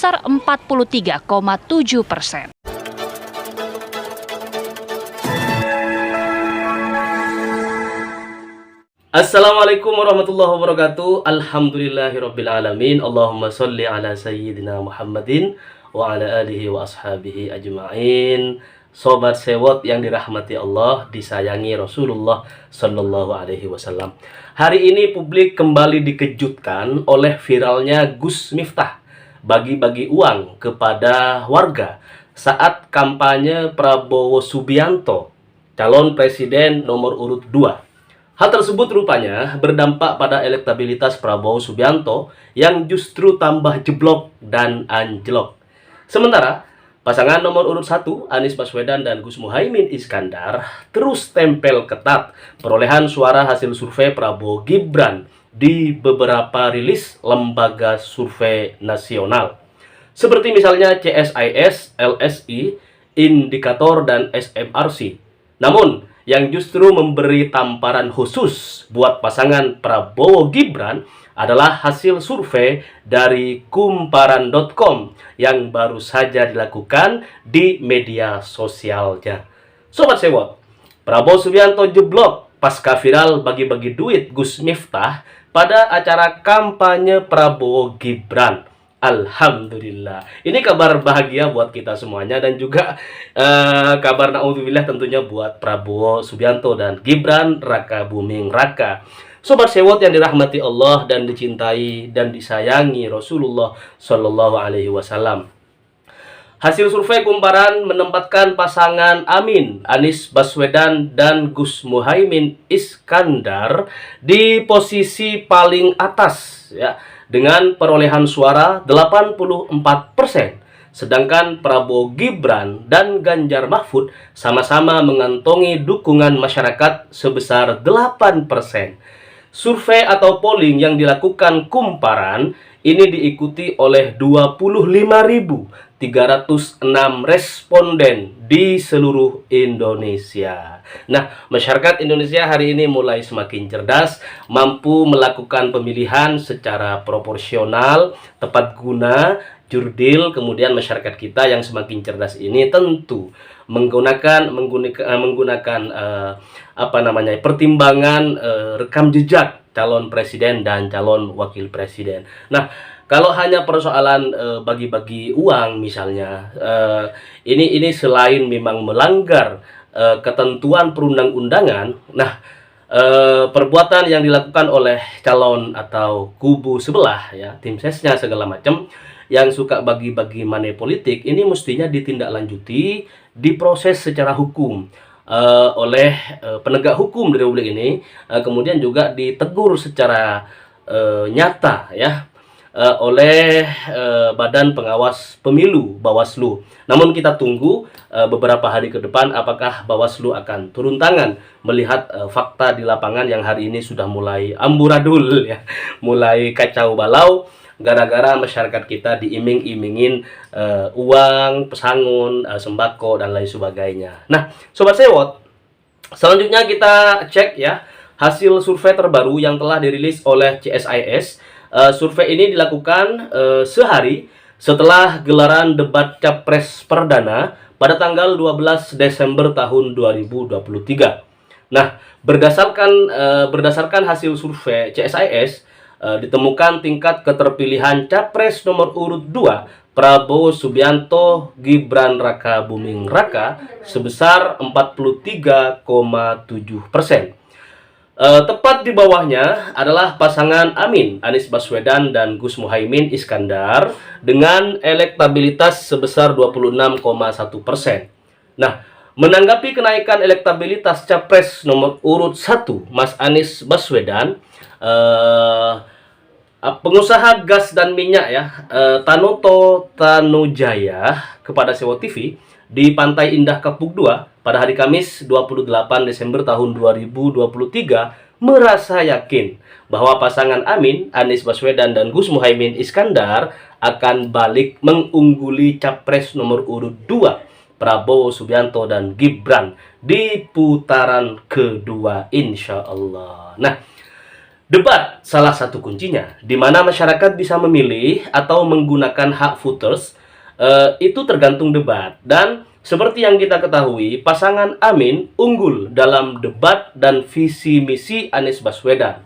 sebesar 43,7%. Assalamualaikum warahmatullahi wabarakatuh. Alhamdulillahirabbil alamin. Allahumma sholli ala sayyidina Muhammadin wa ala alihi wa ashabihi ajma'in. Sobat sewot yang dirahmati Allah, disayangi Rasulullah sallallahu alaihi wasallam. Hari ini publik kembali dikejutkan oleh viralnya Gus Miftah bagi-bagi uang kepada warga saat kampanye Prabowo Subianto, calon presiden nomor urut 2. Hal tersebut rupanya berdampak pada elektabilitas Prabowo Subianto yang justru tambah jeblok dan anjlok. Sementara pasangan nomor urut 1 Anies Baswedan dan Gus Muhaimin Iskandar terus tempel ketat perolehan suara hasil survei Prabowo Gibran di beberapa rilis lembaga survei nasional. Seperti misalnya CSIS, LSI, Indikator, dan SMRC. Namun yang justru memberi tamparan khusus buat pasangan Prabowo Gibran adalah hasil survei dari kumparan.com yang baru saja dilakukan di media sosialnya. Sobat sewot, Prabowo Subianto jeblok pasca viral bagi-bagi duit Gus Miftah pada acara kampanye Prabowo Gibran. Alhamdulillah. Ini kabar bahagia buat kita semuanya dan juga kabar naudzubillah tentunya buat Prabowo Subianto dan Gibran Raka Buming Raka. Sobat sewot yang dirahmati Allah dan dicintai dan disayangi Rasulullah Shallallahu alaihi wasallam. Hasil survei kumparan menempatkan pasangan Amin, Anies Baswedan, dan Gus Muhaimin Iskandar di posisi paling atas ya, dengan perolehan suara 84%. Sedangkan Prabowo Gibran dan Ganjar Mahfud sama-sama mengantongi dukungan masyarakat sebesar 8%. Survei atau polling yang dilakukan kumparan ini diikuti oleh 25.306 responden di seluruh Indonesia. Nah, masyarakat Indonesia hari ini mulai semakin cerdas, mampu melakukan pemilihan secara proporsional, tepat guna, jurdil. Kemudian masyarakat kita yang semakin cerdas ini tentu menggunakan pertimbangan rekam jejak calon presiden dan calon wakil presiden. Nah, kalau hanya persoalan bagi-bagi uang misalnya, ini selain memang melanggar ketentuan perundang-undangan, nah perbuatan yang dilakukan oleh calon atau kubu sebelah ya, tim sesnya segala macam yang suka bagi-bagi money politik ini mestinya ditindaklanjuti, diproses secara hukum oleh penegak hukum di Republik ini, kemudian juga ditegur secara nyata ya oleh Badan Pengawas Pemilu Bawaslu. Namun kita tunggu beberapa hari ke depan apakah Bawaslu akan turun tangan melihat fakta di lapangan yang hari ini sudah mulai amburadul ya, mulai kacau balau gara-gara masyarakat kita diiming-imingin uang, pesangon, sembako, dan lain sebagainya. Nah, sobat sewot, selanjutnya kita cek ya hasil survei terbaru yang telah dirilis oleh CSIS. Survei ini dilakukan sehari setelah gelaran debat Capres Perdana pada tanggal 12 Desember tahun 2023. Nah, berdasarkan hasil survei CSIS, ditemukan tingkat keterpilihan Capres nomor urut 2 Prabowo Subianto Gibran Raka Buming Raka sebesar 43,7%. Tepat di bawahnya adalah pasangan Amin, Anies Baswedan, dan Gus Muhaimin Iskandar dengan elektabilitas sebesar 26,1%. Nah, menanggapi kenaikan elektabilitas Capres nomor urut 1 Mas Anies Baswedan, pengusaha gas dan minyak ya, Tanoto Tanujaya kepada Sewot TV di Pantai Indah Kapuk 2 pada hari Kamis 28 Desember tahun 2023 merasa yakin bahwa pasangan Amin, Anies Baswedan, dan Gus Muhaimin Iskandar akan balik mengungguli Capres nomor urut 2 Prabowo Subianto dan Gibran di putaran kedua insya Allah. Nah, Debat salah satu kuncinya, di mana masyarakat bisa memilih atau menggunakan hak voters, itu tergantung debat. Dan seperti yang kita ketahui, pasangan Amin unggul dalam debat dan visi misi Anies Baswedan.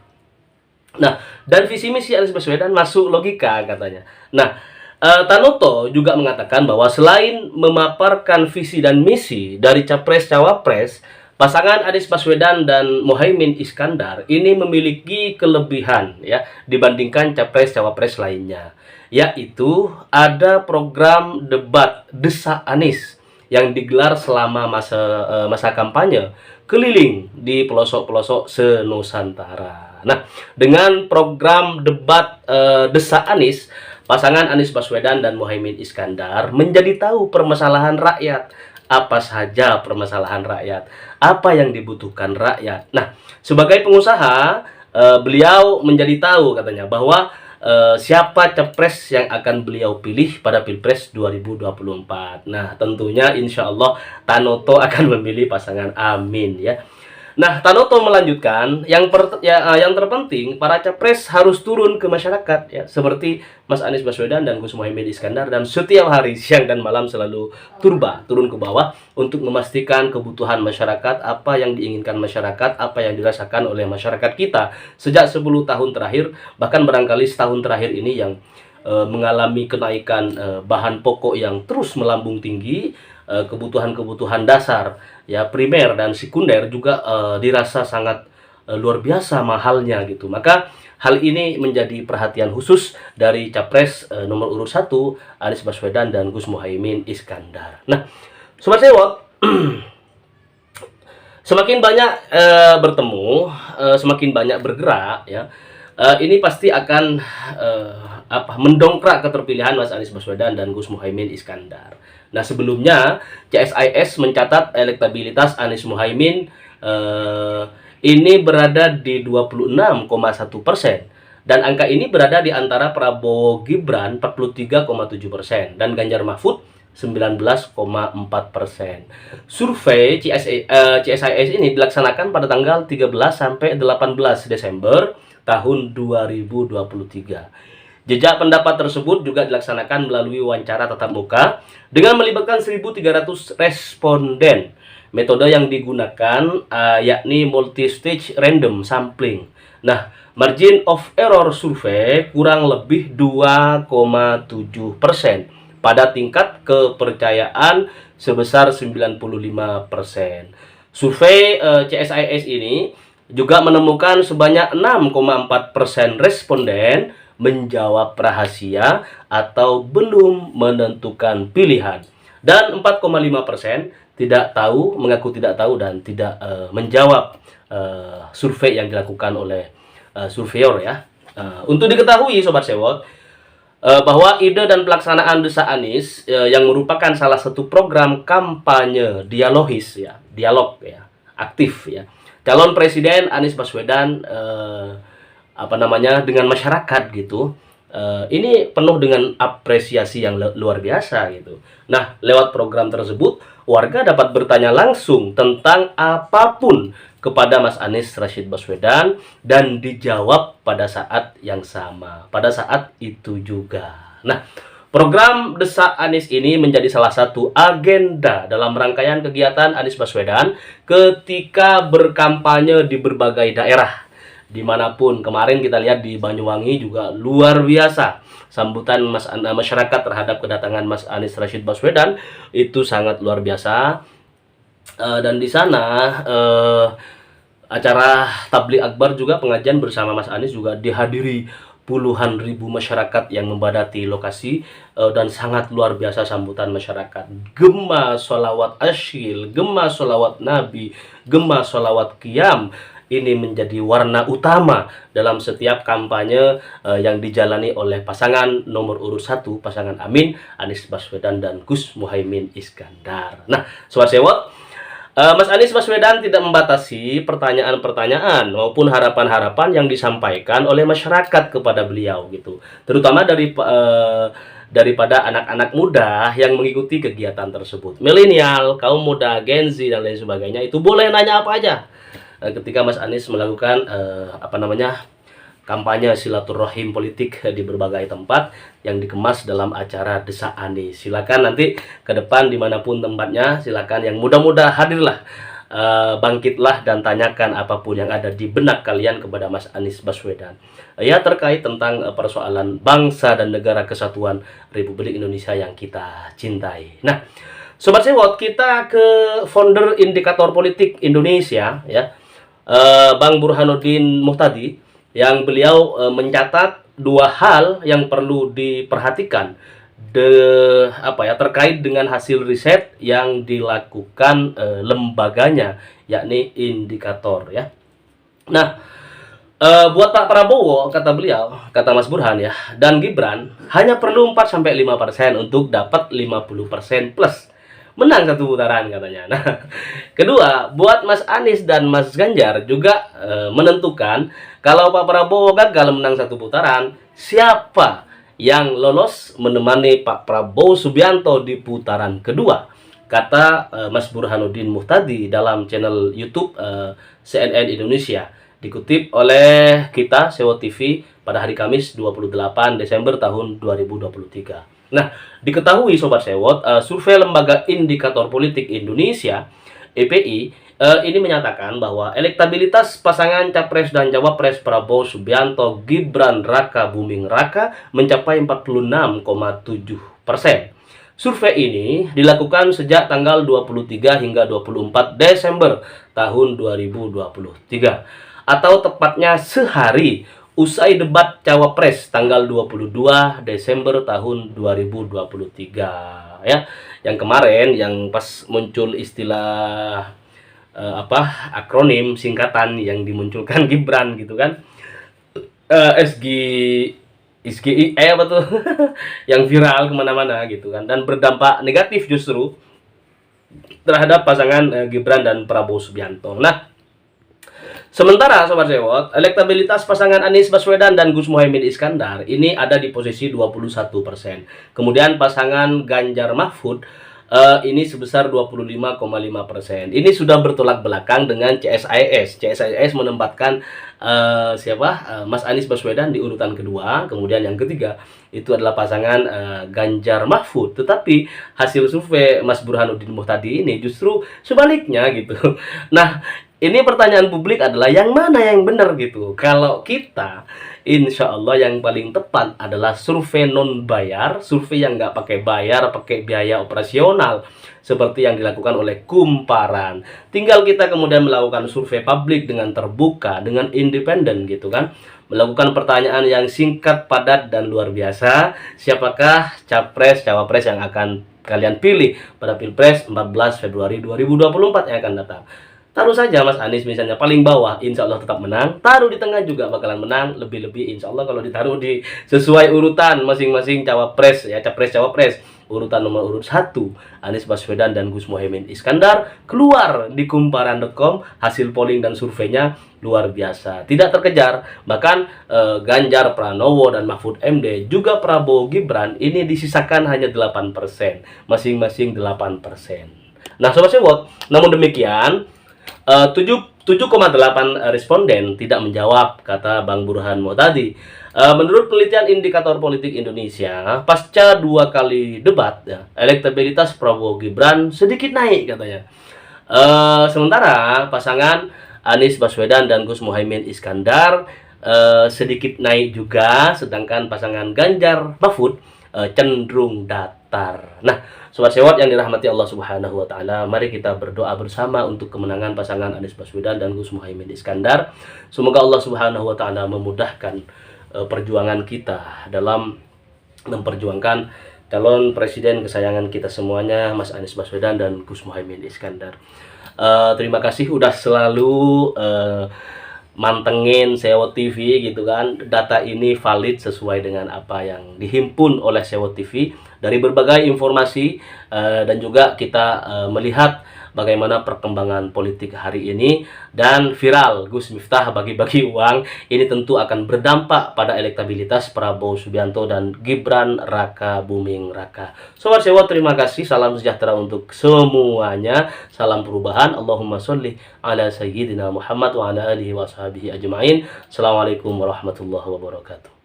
Nah, dan visi misi Anies Baswedan masuk logika katanya. Nah, Tanoto juga mengatakan bahwa selain memaparkan visi dan misi dari Capres-Cawapres, pasangan Anies Baswedan dan Muhaimin Iskandar ini memiliki kelebihan ya dibandingkan Capres-Cawapres lainnya, yaitu ada program debat Desak Anies yang digelar selama masa kampanye keliling di pelosok-pelosok se-Nusantara. Nah, dengan program debat Desak Anies, pasangan Anies Baswedan dan Muhaimin Iskandar menjadi tahu permasalahan rakyat. Apa saja permasalahan rakyat, apa yang dibutuhkan rakyat. Nah, sebagai pengusaha, beliau menjadi tahu katanya bahwa siapa capres yang akan beliau pilih pada Pilpres 2024. Nah, tentunya insya Allah Tanoto akan memilih pasangan Amin ya. Nah, Tanoto melanjutkan, yang terpenting para capres harus turun ke masyarakat ya, seperti Mas Anies Baswedan dan Gus Muhaimin Iskandar, dan setiap hari siang dan malam selalu turun ke bawah untuk memastikan kebutuhan masyarakat, apa yang diinginkan masyarakat, apa yang dirasakan oleh masyarakat kita sejak 10 tahun terakhir, bahkan barangkali setahun terakhir ini yang mengalami kenaikan bahan pokok yang terus melambung tinggi, kebutuhan-kebutuhan dasar ya primer dan sekunder juga dirasa sangat luar biasa mahalnya gitu. Maka hal ini menjadi perhatian khusus dari capres nomor urut 1 Anies Baswedan dan Gus Muhaimin Iskandar. Nah, Sobat Sewot, semakin banyak bertemu, semakin banyak bergerak ya. Ini pasti akan mendongkrak keterpilihan Mas Anies Baswedan dan Gus Muhaimin Iskandar. Nah, sebelumnya CSIS mencatat elektabilitas Anies Muhaimin ini berada di 26,1%, dan angka ini berada di antara Prabowo Gibran 43,7% dan Ganjar Mahfud 19,4%. Survei CSIS ini dilaksanakan pada tanggal 13 sampai 18 Desember tahun 2023. Jejak pendapat tersebut juga dilaksanakan melalui wawancara tatap muka dengan melibatkan 1.300 responden. Metode yang digunakan yakni multi-stage random sampling. Nah, margin of error survei kurang lebih 2,7% pada tingkat kepercayaan sebesar 95%. Survei CSIS ini juga menemukan sebanyak 6,4% responden menjawab rahasia atau belum menentukan pilihan, dan 4,5% tidak tahu, mengaku tidak tahu dan tidak menjawab survei yang dilakukan oleh surveyor ya. Untuk diketahui Sobat Sewot, bahwa ide dan pelaksanaan Desak Anies yang merupakan salah satu program kampanye dialog ya, aktif ya. Calon Presiden Anies Baswedan dengan masyarakat gitu, ini penuh dengan apresiasi yang luar biasa gitu. Nah, lewat program tersebut warga dapat bertanya langsung tentang apapun kepada Mas Anies Rashid Baswedan dan dijawab pada saat yang sama, pada saat itu juga. Nah, program Desak Anies ini menjadi salah satu agenda dalam rangkaian kegiatan Anies Baswedan ketika berkampanye di berbagai daerah. Dimanapun, kemarin kita lihat di Banyuwangi juga luar biasa sambutan masyarakat terhadap kedatangan Mas Anies Rashid Baswedan itu sangat luar biasa. Dan di sana acara tabligh akbar juga, pengajian bersama Mas Anies juga dihadiri puluhan ribu masyarakat yang membadati lokasi, dan sangat luar biasa sambutan masyarakat. Gema sholawat asyil, gema sholawat nabi, gema sholawat qiyam ini menjadi warna utama dalam setiap kampanye yang dijalani oleh pasangan nomor urut 1, pasangan Amin, Anies Baswedan dan Gus Muhaimin Iskandar. Nah, Sobat Sewot, Mas Anies Baswedan tidak membatasi pertanyaan-pertanyaan maupun harapan-harapan yang disampaikan oleh masyarakat kepada beliau gitu, terutama daripada anak-anak muda yang mengikuti kegiatan tersebut. Milenial, kaum muda, Gen Z dan lain sebagainya itu boleh nanya apa aja ketika Mas Anies melakukan kampanye silaturahim politik di berbagai tempat yang dikemas dalam acara Desa Anies. Silakan nanti ke depan dimanapun tempatnya, silakan yang muda-muda hadirlah, bangkitlah dan tanyakan apapun yang ada di benak kalian kepada Mas Anies Baswedan. Ya, terkait tentang persoalan bangsa dan negara kesatuan Republik Indonesia yang kita cintai. Nah, Sobat Sewot, kita ke founder Indikator Politik Indonesia, ya, Bang Burhanuddin Muhtadi, yang beliau mencatat dua hal yang perlu diperhatikan terkait dengan hasil riset yang dilakukan lembaganya, yakni Indikator, ya. Nah, buat Pak Prabowo, kata beliau, kata Mas Burhan, ya, dan Gibran hanya perlu 4-5% untuk dapat 50% plus menang satu putaran, katanya. Nah, kedua, buat Mas Anies dan Mas Ganjar juga menentukan kalau Pak Prabowo gagal menang satu putaran, siapa yang lolos menemani Pak Prabowo Subianto di putaran kedua, kata Mas Burhanuddin Muhtadi dalam channel YouTube CNN Indonesia, dikutip oleh kita Sewot TV pada hari Kamis 28 Desember tahun 2023. Nah, diketahui Sobat Sewot, survei Lembaga Indikator Politik Indonesia (EPI) ini menyatakan bahwa elektabilitas pasangan Capres dan Cawapres Prabowo Subianto Gibran Raka Buming Raka mencapai 46,7%. Survei ini dilakukan sejak tanggal 23 hingga 24 Desember tahun 2023, atau tepatnya sehari usai debat Cawapres tanggal 22 Desember tahun 2023, ya. Yang kemarin yang pas muncul istilah akronim singkatan yang dimunculkan Gibran gitu kan, SGI apa tuh yang viral kemana-mana gitu kan, dan berdampak negatif justru terhadap pasangan Gibran dan Prabowo Subianto. Nah, sementara Sobat Sewot, elektabilitas pasangan Anies Baswedan dan Gus Muhaimin Iskandar ini ada di posisi 21%. Kemudian pasangan Ganjar Mahfud ini sebesar 25,5%. Ini sudah bertolak belakang dengan CSIS. CSIS menempatkan Mas Anies Baswedan di urutan kedua, kemudian yang ketiga itu adalah pasangan Ganjar Mahfud. Tetapi hasil survei Mas Burhanuddin Muhtadi ini justru sebaliknya gitu. Nah, ini pertanyaan publik adalah yang mana yang benar gitu. Kalau kita, insya Allah yang paling tepat adalah survei non bayar, survei yang nggak pakai bayar, pakai biaya operasional, seperti yang dilakukan oleh Kumparan. Tinggal kita kemudian melakukan survei publik dengan terbuka, dengan independen gitu kan. Melakukan pertanyaan yang singkat, padat, dan luar biasa. Siapakah capres, cawapres yang akan kalian pilih pada Pilpres 14 Februari 2024 yang akan datang? Taruh saja Mas Anies misalnya paling bawah, insya Allah tetap menang. Taruh di tengah juga bakalan menang. Lebih-lebih insya Allah kalau ditaruh di sesuai urutan masing-masing cawapres, ya, capres cawapres. Urutan nomor urut 1 Anies Baswedan dan Gus Muhaimin Iskandar, keluar di kumparan.com hasil polling dan surveinya luar biasa, tidak terkejar. Bahkan Ganjar Pranowo dan Mahfud MD juga Prabowo Gibran ini disisakan hanya 8%, masing-masing 8%. Nah Sobat Sewot, namun demikian 7,8 responden tidak menjawab, kata Bang Burhan tadi. Menurut penelitian Indikator Politik Indonesia, pasca 2 kali debat, ya, elektabilitas Prabowo Gibran sedikit naik katanya. Sementara pasangan Anies Baswedan dan Gus Muhaimin Iskandar sedikit naik juga, sedangkan pasangan Ganjar Mahfud cenderung datar. Nah, Sobat Sewot yang dirahmati Allah Subhanahu wa Ta'ala, mari kita berdoa bersama untuk kemenangan pasangan Anies Baswedan dan Gus Muhaimin Iskandar. Semoga Allah Subhanahu wa Ta'ala memudahkan perjuangan kita dalam memperjuangkan calon presiden kesayangan kita semuanya, Mas Anies Baswedan dan Gus Muhaimin Iskandar. Terima kasih udah selalu mantengin Sewot TV gitu kan. Data ini valid sesuai dengan apa yang dihimpun oleh Sewot TV dari berbagai informasi, dan juga kita melihat bagaimana perkembangan politik hari ini. Dan viral Gus Miftah bagi-bagi uang, ini tentu akan berdampak pada elektabilitas Prabowo Subianto dan Gibran Raka Buming Raka. Sobat Sewa, terima kasih. Salam sejahtera untuk semuanya. Salam perubahan. Allahumma sholli ala sayyidina Muhammad wa ala alihi wa sahbihi ajma'in. Assalamualaikum warahmatullahi wabarakatuh.